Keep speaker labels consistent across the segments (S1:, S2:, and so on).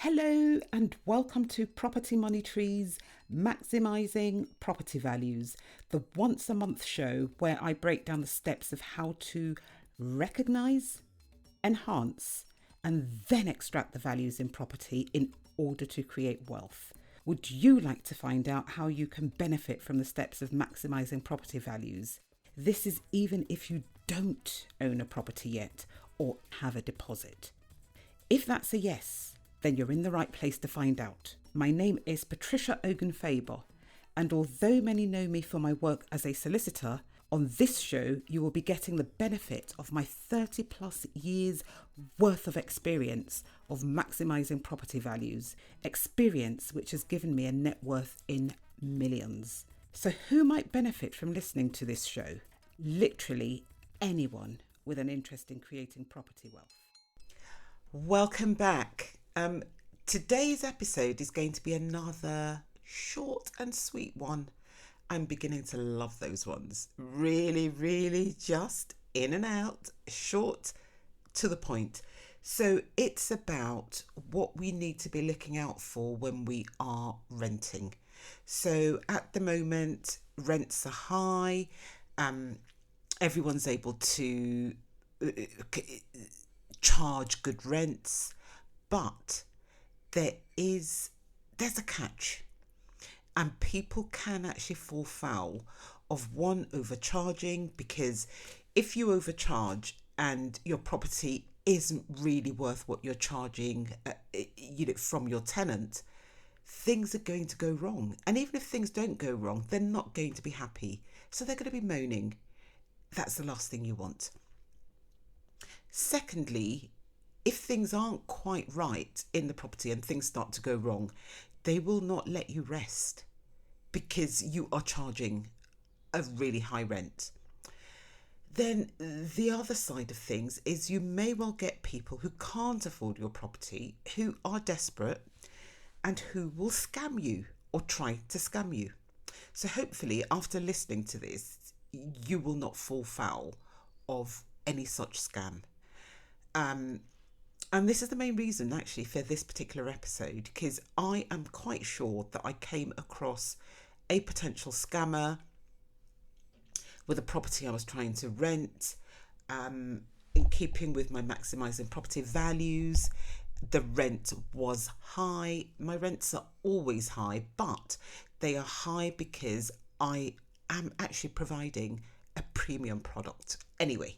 S1: Hello and welcome to Property Money Trees Maximising Property Values, the once a month show where I break down the steps of how to recognise, enhance, and then extract the values in property in order to create wealth. Would you like to find out how you can benefit from the steps of maximising property values? This is even if you don't own a property yet or have a deposit. If that's a yes, then you're in the right place to find out. My name is Patricia Faber, and although many know me for my work as a solicitor, on this show you will be getting the benefit of my 30 plus years worth of experience of maximising property values, experience which has given me a net worth in millions. So who might benefit from listening to this show? Literally anyone with an interest in creating property wealth. Welcome back. Today's episode is going to be another short and sweet one. I'm beginning to love those ones. Really just in and out, short, to the point. So it's about what we need to be looking out for when we are renting. So at the moment, rents are high. Everyone's able to charge good rents, but there's a catch, and people can actually fall foul of one overcharging, because if you overcharge and your property isn't really worth what you're charging from your tenant, things are going to go wrong. And even if things don't go wrong, they're not going to be happy, so they're going to be moaning. That's the last thing you want. Secondly, if things aren't quite right in the property and things start to go wrong, they will not let you rest because you are charging a really high rent. Then the other side of things is you may well get people who can't afford your property, who are desperate, and who will scam you or try to scam you. So hopefully after listening to this, you will not fall foul of any such scam. And this is the main reason actually for this particular episode, because I am quite sure that I came across a potential scammer with a property I was trying to rent, in keeping with my maximising property values. The rent was high. My rents are always high, but they are high because I am actually providing a premium product. Anyway,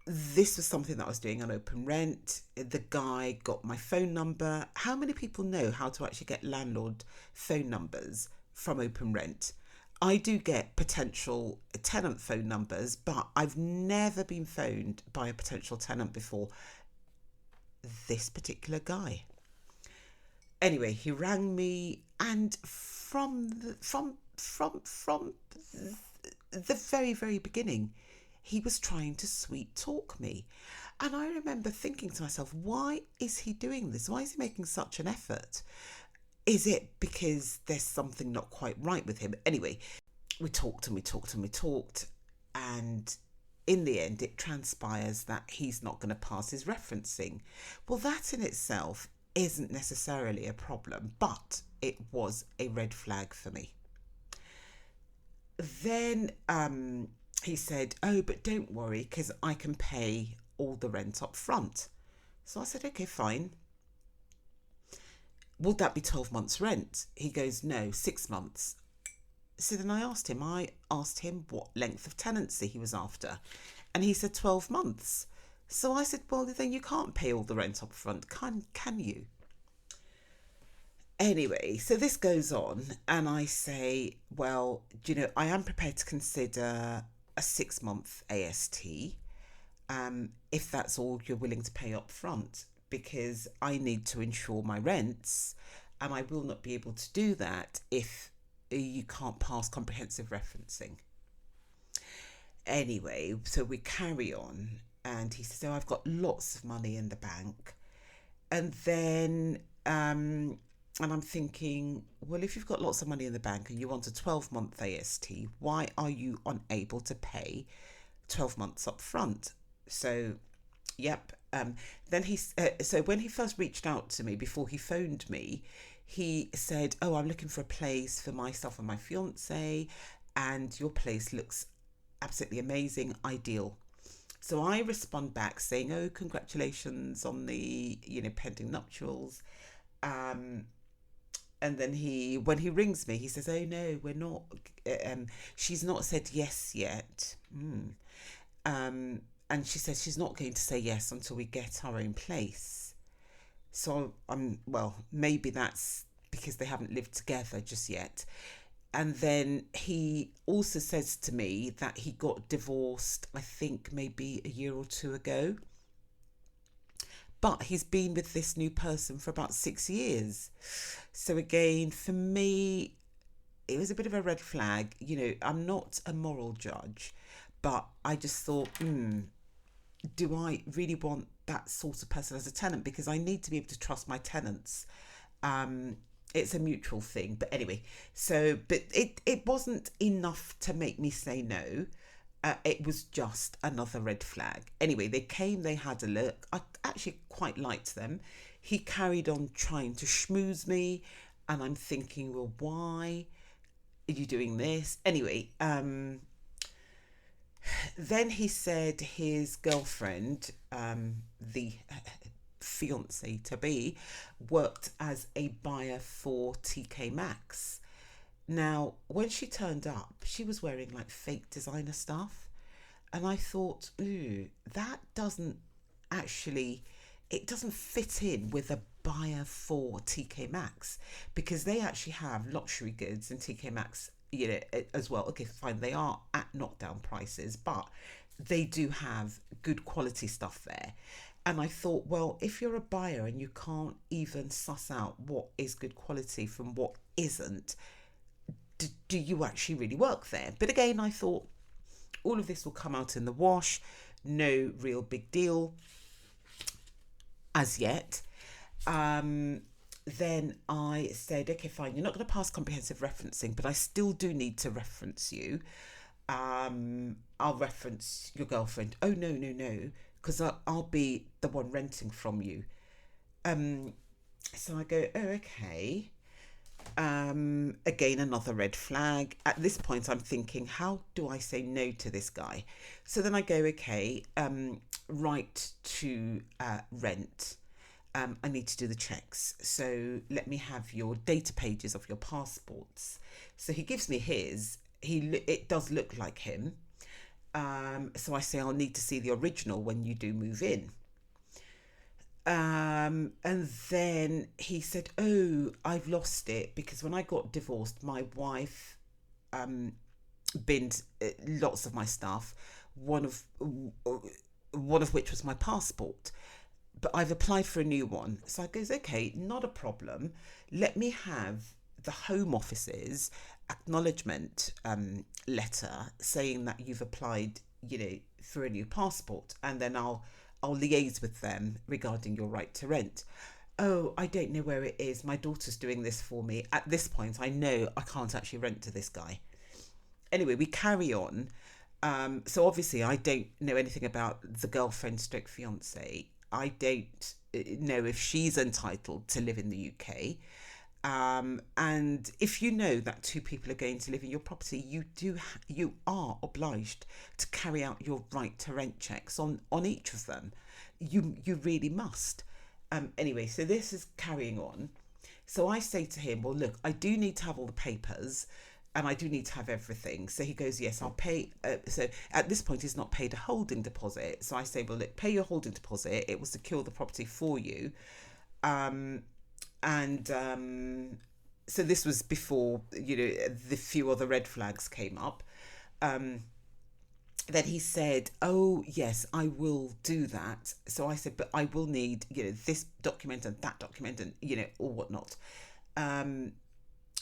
S1: this was something that I was doing on Open Rent. The guy got my phone number. How many people know how to actually get landlord phone numbers from Open Rent? I do get potential tenant phone numbers, but I've never been phoned by a potential tenant before. This particular guy. Anyway, he rang me, and from the very beginning, he was trying to sweet talk me. And I remember thinking to myself, why is he doing this? Why is he making such an effort? Is it because there's something not quite right with him? Anyway, we talked. And in the end, it transpires that he's not going to pass his referencing. Well, that in itself isn't necessarily a problem, but it was a red flag for me. Then he said, oh, but don't worry, because I can pay all the rent up front. So I said, okay, fine. Would that be 12 months rent? He goes, no, 6 months. So then I asked him what length of tenancy he was after. And he said 12 months. So I said, well, then you can't pay all the rent up front, can you? Anyway, so this goes on, and I say, well, I am prepared to consider a 6-month AST, if that's all you're willing to pay up front, because I need to insure my rents, and I will not be able to do that if you can't pass comprehensive referencing. Anyway, so we carry on, and he says, oh, I've got lots of money in the bank. And then and I'm thinking, well, if you've got lots of money in the bank and you want a 12-month AST, why are you unable to pay 12 months up front? So, yep, Then so when he first reached out to me before he phoned me, he said, "Oh, I'm looking for a place for myself and my fiance, and your place looks absolutely amazing, ideal." So I respond back saying, "Oh, congratulations on the pending nuptials." Um, and then when he rings me, he says, "Oh no, we're not. She's not said yes yet." And she says she's not going to say yes until we get our own place. So well, maybe that's because they haven't lived together just yet. And then he also says to me that he got divorced, I think maybe a year or two ago. But he's been with this new person for about 6 years. So again, for me, it was a bit of a red flag. I'm not a moral judge, but I just thought, do I really want that sort of person as a tenant? Because I need to be able to trust my tenants. It's a mutual thing. But anyway, but it wasn't enough to make me say no. It was just another red flag. Anyway, they came, they had a look. I actually quite liked them. He carried on trying to schmooze me, and I'm thinking, well, why are you doing this? Anyway, then he said his girlfriend, the fiance to be, worked as a buyer for TK Maxx. Now, when she turned up, she was wearing like fake designer stuff. And I thought, ooh, that doesn't actually, it doesn't fit in with a buyer for TK Maxx, because they actually have luxury goods in TK Maxx, as well. Okay, fine, they are at knockdown prices, but they do have good quality stuff there. And I thought, well, if you're a buyer and you can't even suss out what is good quality from what isn't, do you actually really work there? But again, I thought all of this will come out in the wash. No real big deal as yet. Then I said, okay, fine, you're not going to pass comprehensive referencing, but I still do need to reference you. I'll reference your girlfriend. Oh, no, because I'll be the one renting from you. So I go, oh, okay. Again, another red flag. At this point, I'm thinking, how do I say no to this guy? So then I go, okay, right to rent. I need to do the checks. So let me have your data pages of your passports. So he gives me his. It does look like him. So I say I'll need to see the original when you do move in. And then he said, "Oh, I've lost it because when I got divorced, my wife binned lots of my stuff. One of which was my passport. But I've applied for a new one." So I goes, "Okay, not a problem. Let me have the Home Office's acknowledgement letter saying that you've applied, for a new passport, and then I'll liaise with them regarding your right to rent." "Oh, I don't know where it is. My daughter's doing this for me." At this point, I know I can't actually rent to this guy. Anyway, we carry on. So obviously, I don't know anything about the girlfriend stroke fiance. I don't know if she's entitled to live in the UK. And if you know that two people are going to live in your property, you are obliged to carry out your right to rent checks on each of them. You really must. Anyway, so this is carrying on. So I say to him, "Well, look, I do need to have all the papers, and I do need to have everything." So he goes, "Yes, I'll pay." So at this point, he's not paid a holding deposit. So I say, "Well, look, pay your holding deposit. It will secure the property for you." And so this was before the few other red flags came up. Then he said, "Oh yes, I will do that." So I said, "But I will need this document and that document and or whatnot."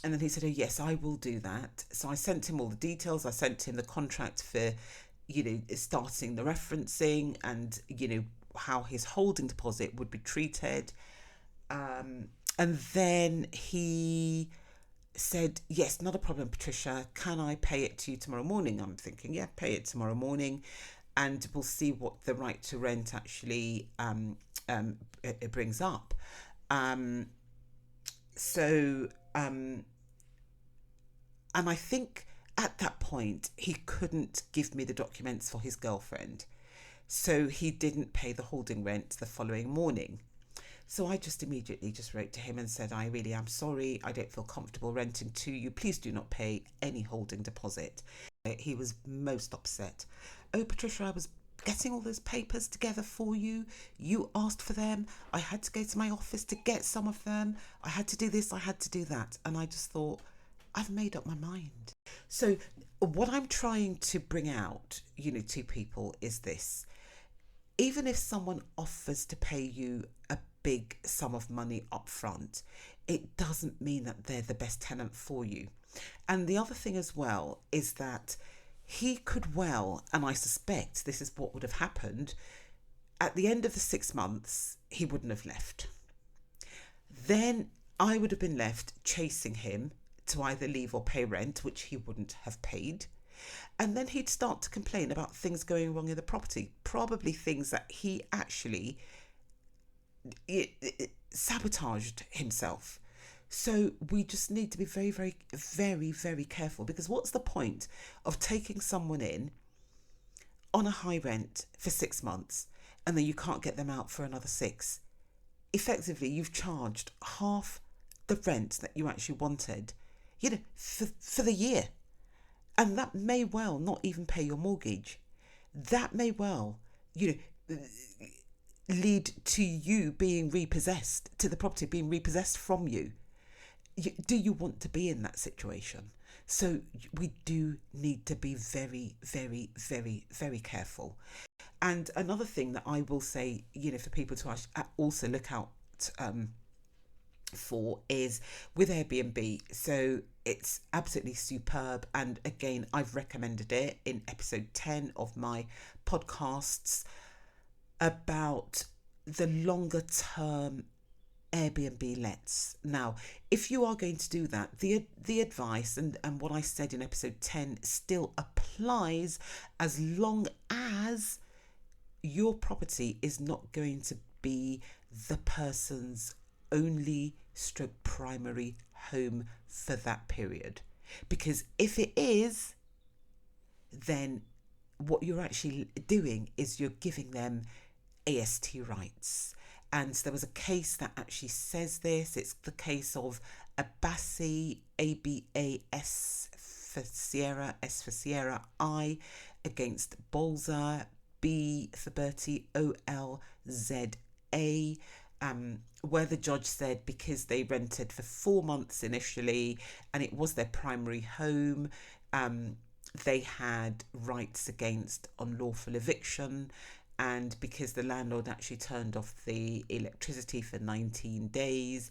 S1: And then he said, "Oh yes, I will do that." So I sent him all the details. I sent him the contract for starting the referencing, and how his holding deposit would be treated. And then he said, "Yes, not a problem, Patricia. Can I pay it to you tomorrow morning?" I'm thinking, yeah, pay it tomorrow morning. and we'll see what the right to rent actually it brings up. Um, so, and I think at that point he couldn't give me the documents for his girlfriend, so he didn't pay the holding rent the following morning. So I just immediately just wrote to him and said, I really am sorry. I don't feel comfortable renting to you. Please do not pay any holding deposit. He was most upset. Oh, Patricia, I was getting all those papers together for you. You asked for them. I had to go to my office to get some of them. I had to do this. I had to do that. And I just thought, I've made up my mind. So what I'm trying to bring out, to people is this. Even if someone offers to pay you a big sum of money up front, it doesn't mean that they're the best tenant for you. And the other thing as well is that he could well, and I suspect this is what would have happened, at the end of the 6 months, he wouldn't have left. Then I would have been left chasing him to either leave or pay rent, which he wouldn't have paid. And then he'd start to complain about things going wrong in the property, probably things that he actually sabotaged himself. So we just need to be very, very, very, very careful, because what's the point of taking someone in on a high rent for 6 months and then you can't get them out for another 6? Effectively, you've charged half the rent that you actually wanted, for the year. And that may well not even pay your mortgage. That may well, lead to you being repossessed, to the property being repossessed from you. Do you want to be in that situation? So we do need to be very, very, very, very careful. And another thing that I will say, for people to also look out for is with Airbnb. So it's absolutely superb, and again, I've recommended it in episode 10 of my podcasts about the longer term Airbnb lets. Now, if you are going to do that, the advice and what I said in episode 10 still applies, as long as your property is not going to be the person's only stroke primary home for that period. Because if it is, then what you're actually doing is you're giving them AST rights. And there was a case that actually says this. It's the case of Abassi, ABAS for Sierra, S for Sierra, I against Bolza, B for Bertie, OLZA, where the judge said because they rented for 4 months initially and it was their primary home, they had rights against unlawful eviction. And because the landlord actually turned off the electricity for 19 days,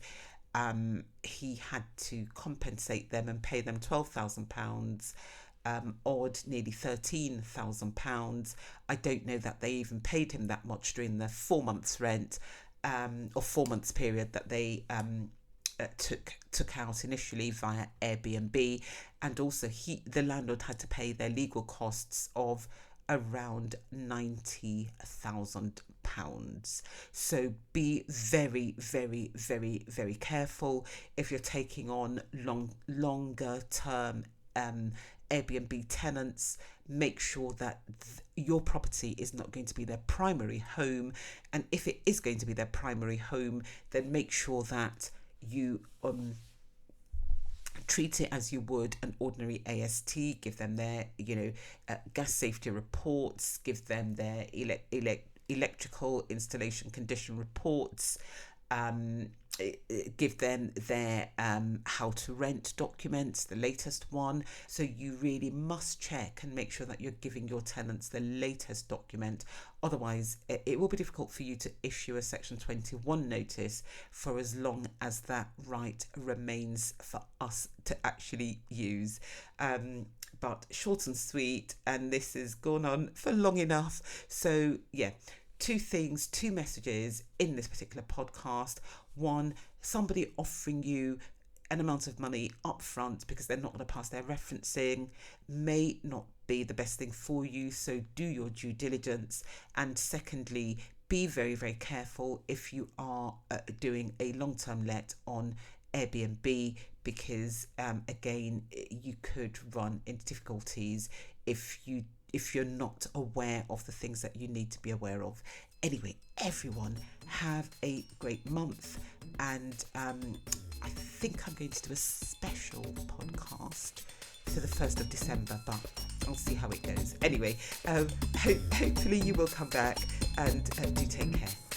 S1: he had to compensate them and pay them £12,000, odd, nearly £13,000. I don't know that they even paid him that much during the 4 months rent, or 4 months period that they took out initially via Airbnb. And also the landlord had to pay their legal costs of around £90,000. So be very, very, very, very careful if you're taking on longer term Airbnb tenants. Make sure that your property is not going to be their primary home, and if it is going to be their primary home, then make sure that you treat it as you would an ordinary AST. Give them their gas safety reports, give them their electrical installation condition reports, give them their how to rent documents, the latest one. So you really must check and make sure that you're giving your tenants the latest document. Otherwise, it will be difficult for you to issue a Section 21 notice for as long as that right remains for us to actually use. But short and sweet, and this has gone on for long enough. So yeah, two messages in this particular podcast. One, somebody offering you an amount of money up front because they're not going to pass their referencing may not be the best thing for you. So do your due diligence. And secondly, be very, very careful if you are doing a long-term let on Airbnb, because again, you could run into difficulties if you're not aware of the things that you need to be aware of. Anyway, everyone, have a great month, and I think I'm going to do a special podcast for the 1st of December, but I'll see how it goes. Anyway, hopefully you will come back, and do take care.